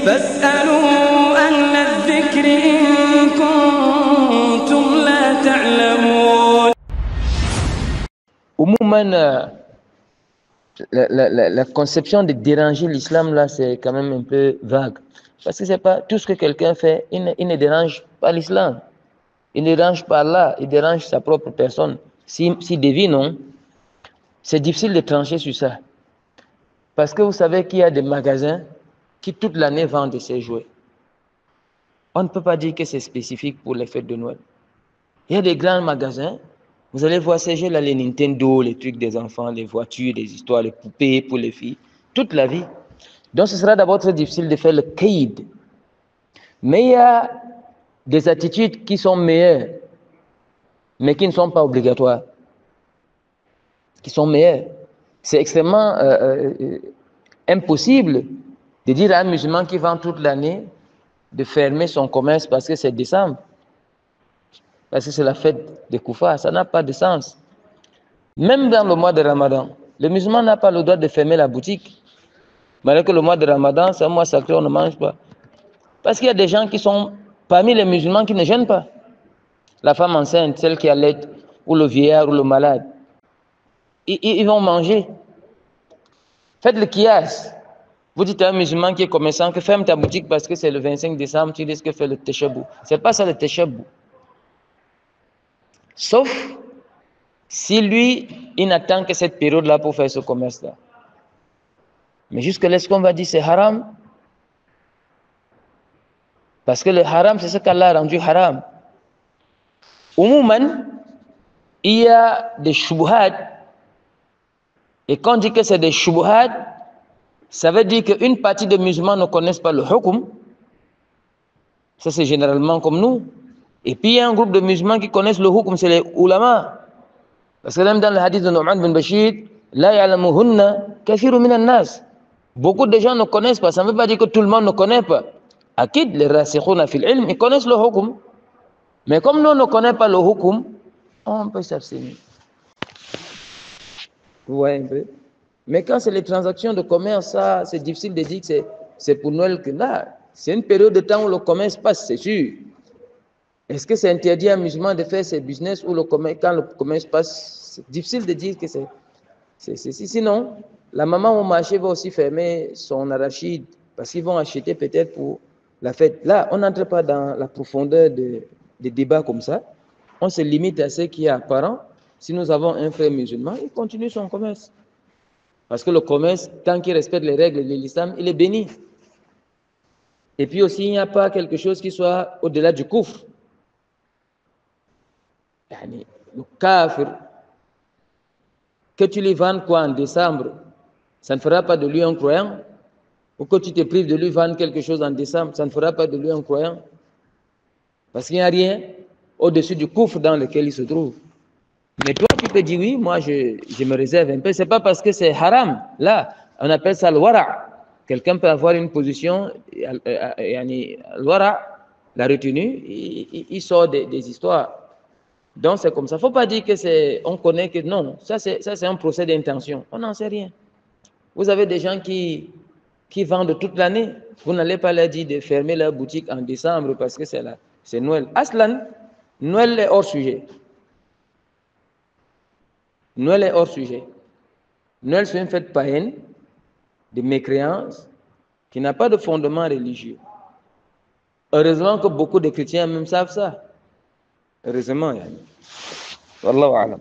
فاسألوا أهل الذكر إن كنتم لا تعلمون. La conception de déranger l'islam là, c'est quand même un peu vague. Parce que c'est pas tout ce que quelqu'un fait, il ne dérange pas l'islam. Il ne dérange pas Allah, il dérange sa propre personne. Si devinons, c'est difficile de trancher sur ça. Parce que vous savez qu'il y a des magasins qui toute l'année vendent de ces jouets. On ne peut pas dire que c'est spécifique pour les fêtes de Noël. Il y a des grands magasins, vous allez voir ces jeux-là, les Nintendo, les trucs des enfants, les voitures, les histoires, les poupées pour les filles, toute la vie. Donc ce sera d'abord très difficile de faire le caïd. Mais il y a des attitudes qui sont meilleures, mais qui ne sont pas obligatoires. Qui sont meilleures. C'est extrêmement impossible de dire à un musulman qui vend toute l'année de fermer son commerce parce que c'est décembre. Parce que c'est la fête des koufars, ça n'a pas de sens. Même dans le mois de Ramadan, le musulman n'a pas le droit de fermer la boutique. Malgré que le mois de Ramadan, c'est un mois sacré, on ne mange pas. Parce qu'il y a des gens qui sont parmi les musulmans qui ne jeûnent pas. La femme enceinte, celle qui allait, ou le vieillard, ou le malade. Ils vont manger. Faites le qiyas. Vous dites à un musulman qui est commerçant que ferme ta boutique parce que c'est le 25 décembre, tu risques de faire le teshabou. Ce n'est pas ça le teshabou. Sauf si lui, il n'attend que cette période-là pour faire ce commerce-là. Mais jusque-là, ce qu'on va dire, c'est haram. Parce que le haram, c'est ce qu'Allah a rendu haram. Umouman, il y a des shubuhat. Et quand on dit que c'est des shubuhat, ça veut dire qu'une partie des musulmans ne connaissent pas le hukum. Ça, c'est généralement comme nous. Et puis, il y a un groupe de musulmans qui connaissent le hukum, c'est les ulama. Parce que même dans le hadith de Nu'man bin Bashir, la ya'lamuhunna kathiru minan nas. Beaucoup de gens ne connaissent pas. Ça ne veut pas dire que tout le monde ne connaît pas. Akid, les rasikhuna fil ilm, ils connaissent le hukum. Mais comme nous ne connaissons pas le hukum, on peut s'abstenir. Vous voyez un peu? Mais quand c'est les transactions de commerce, ça, c'est difficile de dire que c'est pour Noël que là. C'est une période de temps où le commerce passe, c'est sûr. Est-ce que c'est interdit à un musulman de faire ses business ou quand le commerce passe? C'est difficile de dire que c'est. Sinon, la maman au marché va aussi fermer son arachide parce qu'ils vont acheter peut-être pour la fête. Là, on n'entre pas dans la profondeur des débats comme ça. On se limite à ce qui est apparent. Si nous avons un frère musulman, il continue son commerce. Parce que le commerce, tant qu'il respecte les règles de l'islam, il est béni. Et puis aussi, il n'y a pas quelque chose qui soit au-delà du kufr. Le kafir, que tu lui vendes quoi en décembre, ça ne fera pas de lui un croyant. Ou que tu te prives de lui vendre quelque chose en décembre, ça ne fera pas de lui un croyant. Parce qu'il n'y a rien au-dessus du kufr dans lequel il se trouve. Mais toi, tu peux dire oui, moi je me réserve un peu. Ce n'est pas parce que c'est haram. Là, on appelle ça le wara. Quelqu'un peut avoir une position, le wara, la retenue, il sort des histoires. Donc c'est comme ça. Il ne faut pas dire que on connaît que non. Ça c'est un procès d'intention. On n'en sait rien. Vous avez des gens qui vendent toute l'année. Vous n'allez pas leur dire de fermer leur boutique en décembre parce que c'est Noël. Aslan, Noël est hors sujet. Noël est hors sujet. Noël, c'est une fête païenne de mécréance qui n'a pas de fondement religieux. Heureusement que beaucoup de chrétiens même savent ça. Heureusement, Wallahu a'lam.